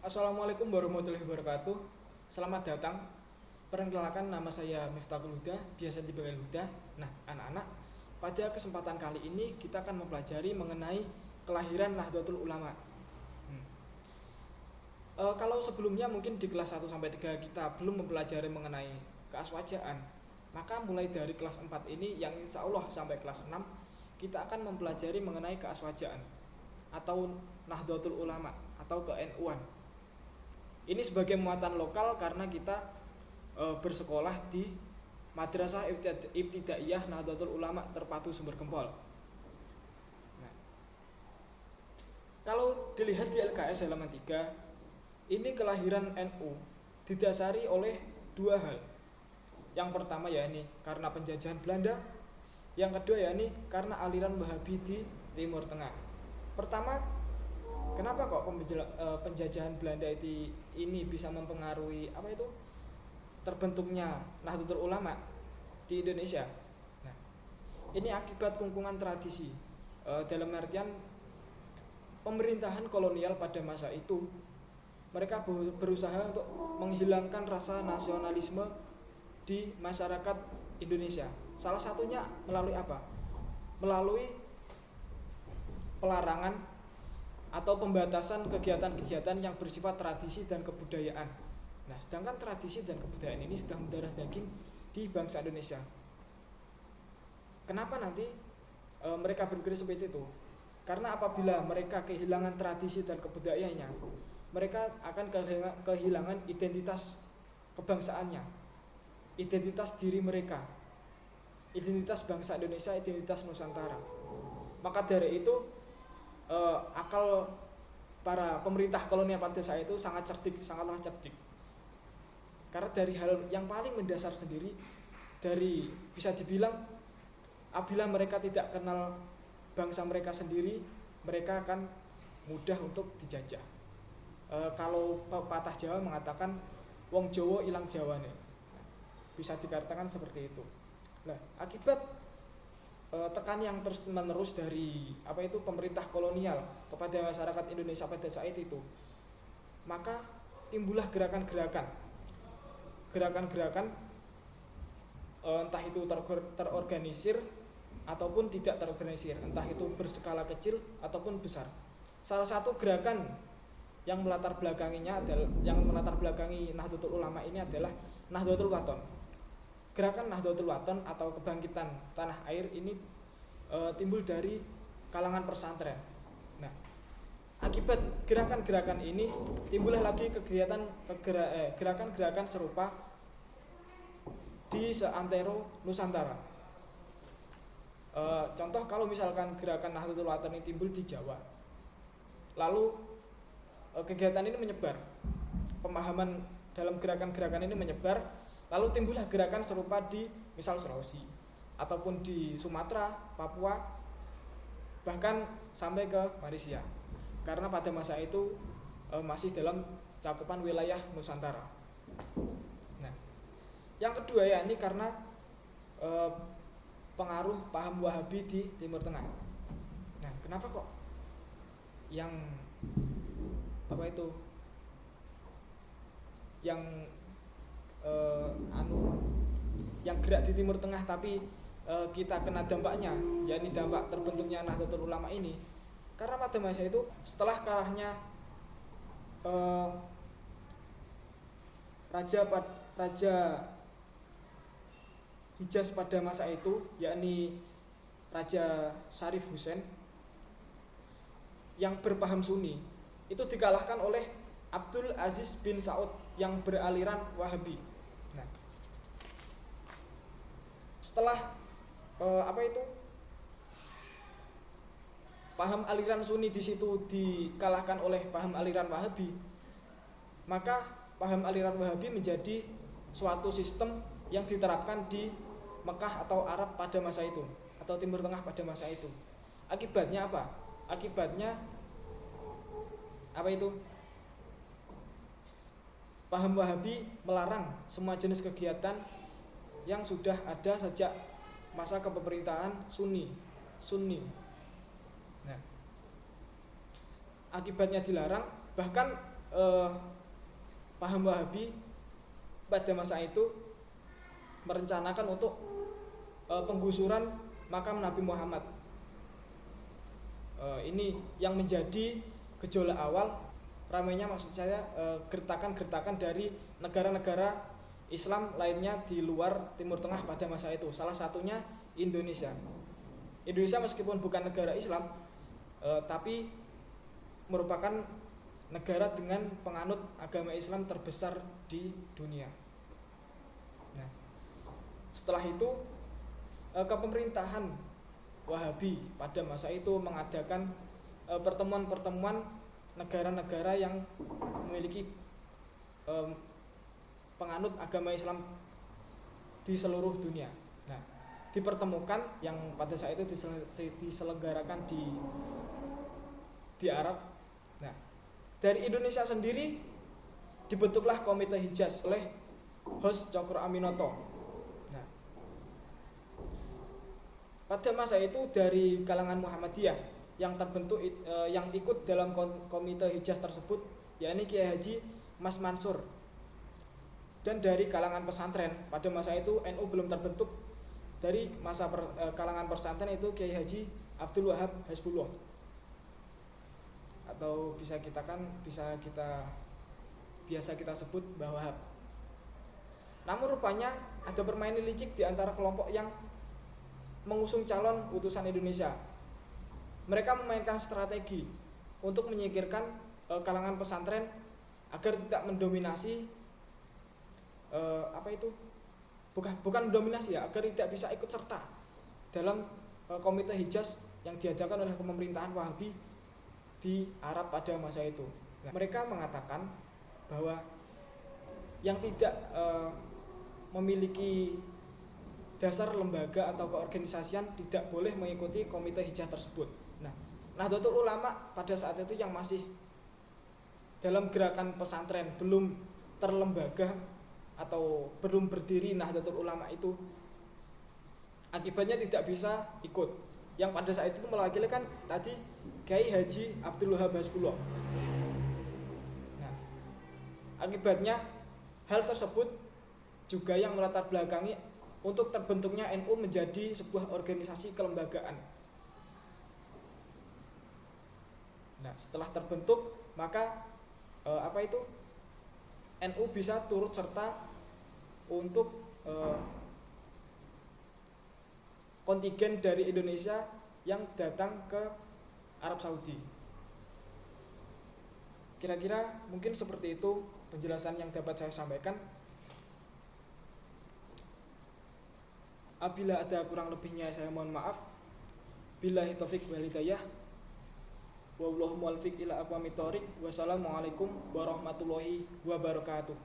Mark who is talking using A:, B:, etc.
A: Assalamualaikum warahmatullahi wabarakatuh. Selamat datang. Perkenalkan, nama saya Miftahul Huda, biasa dipanggil Huda. Nah, anak-anak, pada kesempatan kali ini kita akan mempelajari mengenai kelahiran Nahdlatul Ulama. Hmm. Kalau sebelumnya mungkin di kelas 1 sampai 3 kita belum mempelajari mengenai keaswajaan, maka mulai dari kelas 4 ini yang insya Allah sampai kelas 6 kita akan mempelajari mengenai keaswajaan atau Nahdlatul Ulama atau ke-NU-an. Ini sebagai muatan lokal karena kita bersekolah di Madrasah Ibtidaiyah Nahdlatul Ulama Terpadu Sumber Gempol. Nah, kalau dilihat di LKS halaman 3, ini kelahiran NU didasari oleh dua hal. Yang pertama yakni karena penjajahan Belanda, yang kedua yakni karena aliran Wahabi di Timur Tengah. Pertama, kenapa kok penjajahan Belanda ini bisa mempengaruhi terbentuknya Nahdlatul Ulama di Indonesia? Nah, ini akibat kungkungan tradisi. Dalam artian pemerintahan kolonial pada masa itu mereka berusaha untuk menghilangkan rasa nasionalisme di masyarakat Indonesia. Salah satunya melalui apa? Melalui pelarangan atau pembatasan kegiatan-kegiatan yang bersifat tradisi dan kebudayaan. Nah, sedangkan tradisi dan kebudayaan ini sudah mendarah daging di bangsa Indonesia. Kenapa nanti mereka berpikir seperti itu? Karena apabila mereka kehilangan tradisi dan kebudayaannya, mereka akan kehilangan identitas kebangsaannya, identitas diri mereka, identitas bangsa Indonesia, identitas Nusantara. Maka dari itu akal para pemerintah kolonial pada saat itu sangatlah cerdik. Karena dari hal yang paling mendasar sendiri, dari bisa dibilang apabila mereka tidak kenal bangsa mereka sendiri, mereka akan mudah untuk dijajah. Kalau pepatah Jawa mengatakan wong Jawa ilang Jawane, bisa dikatakan seperti itu. Nah, akibat tekan yang terus menerus dari pemerintah kolonial kepada masyarakat Indonesia pada saat itu, maka timbullah gerakan-gerakan entah itu terorganisir ataupun tidak terorganisir, entah itu berskala kecil ataupun besar. Salah satu gerakan yang melatar belakangi Nahdlatul Ulama ini adalah Nahdlatul Wathon. Gerakan Nahdlatul Wathon atau kebangkitan tanah air ini timbul dari kalangan pesantren. Nah, akibat gerakan-gerakan ini timbullah lagi gerakan-gerakan serupa di seantero Nusantara. Contoh kalau misalkan gerakan Nahdlatul Wathon ini timbul di Jawa, lalu kegiatan ini menyebar, pemahaman dalam gerakan-gerakan ini menyebar, lalu timbullah gerakan serupa di misal Sulawesi ataupun di Sumatera, Papua, bahkan sampai ke Malaysia. Karena pada masa itu masih dalam cakupan wilayah Nusantara. Nah, yang kedua yakni karena pengaruh paham Wahabi di Timur Tengah. Nah, kenapa kok yang yang gerak di Timur Tengah tapi kita kena dampaknya, yakni dampak terbentuknya Nahdlatul Ulama ini, karena pada masa itu setelah kalahnya Raja Hijaz pada masa itu, yakni Raja Syarif Hussein yang berpaham Sunni, itu dikalahkan oleh Abdul Aziz bin Saud yang beraliran Wahabi. Nah, setelah paham aliran Sunni di situ dikalahkan oleh paham aliran Wahabi, maka paham aliran Wahabi menjadi suatu sistem yang diterapkan di Mekah atau Arab pada masa itu, atau Timur Tengah pada masa itu. Akibatnya apa? Akibatnya paham Wahabi melarang semua jenis kegiatan yang sudah ada sejak masa kepemerintahan Sunni. Nah, akibatnya dilarang, bahkan eh, paham Wahabi pada masa itu merencanakan untuk penggusuran makam Nabi Muhammad. Ini yang menjadi gejolak awal ramainya, maksud saya gertakan-gertakan dari negara-negara Islam lainnya di luar Timur Tengah pada masa itu. Salah satunya Indonesia. Indonesia meskipun bukan negara Islam, tapi merupakan negara dengan penganut agama Islam terbesar di dunia. Nah, setelah itu kepemerintahan Wahabi pada masa itu mengadakan pertemuan-pertemuan negara-negara yang memiliki penganut agama Islam di seluruh dunia. Nah, dipertemukan yang pada saat itu diselenggarakan di Arab. Nah, dari Indonesia sendiri dibentuklah Komite Hijaz oleh Hos Cokro Aminoto. Nah, pada masa itu dari kalangan Muhammadiyah yang terbentuk yang ikut dalam Komite Hijaz tersebut, yakni Kiai Haji Mas Mansur. Dan dari kalangan pesantren pada masa itu NU belum terbentuk. Dari kalangan pesantren itu Kiai Haji Abdul Wahab Hasbullah, atau biasa kita sebut Mbah Wahab. Namun rupanya ada permainan licik di antara kelompok yang mengusung calon utusan Indonesia. Mereka memainkan strategi untuk menyingkirkan kalangan pesantren agar tidak mendominasi bukan mendominasi ya, agar tidak bisa ikut serta dalam Komite Hijaz yang diadakan oleh pemerintahan Wahabi di Arab pada masa itu. Nah, mereka mengatakan bahwa yang tidak memiliki dasar lembaga atau keorganisasian tidak boleh mengikuti Komite Hijaz tersebut. Nah, Nahdlatul Ulama pada saat itu yang masih dalam gerakan pesantren, belum terlembaga atau belum berdiri Nahdlatul Ulama itu, akibatnya tidak bisa ikut. Yang pada saat itu mewakili kan tadi Kiai Haji Abdul Wahab Hasbullah. Nah, akibatnya hal tersebut juga yang melatar belakangi untuk terbentuknya NU menjadi sebuah organisasi kelembagaan. Nah, setelah terbentuk maka NU bisa turut serta untuk kontingen dari Indonesia yang datang ke Arab Saudi. Kira-kira mungkin seperti itu penjelasan yang dapat saya sampaikan. Apabila ada kurang lebihnya saya mohon maaf. Billahi taufik wal hidayah. Wallahu muwaffiq ila aqwamit thoriq. Wassalamualaikum warahmatullahi wabarakatuh.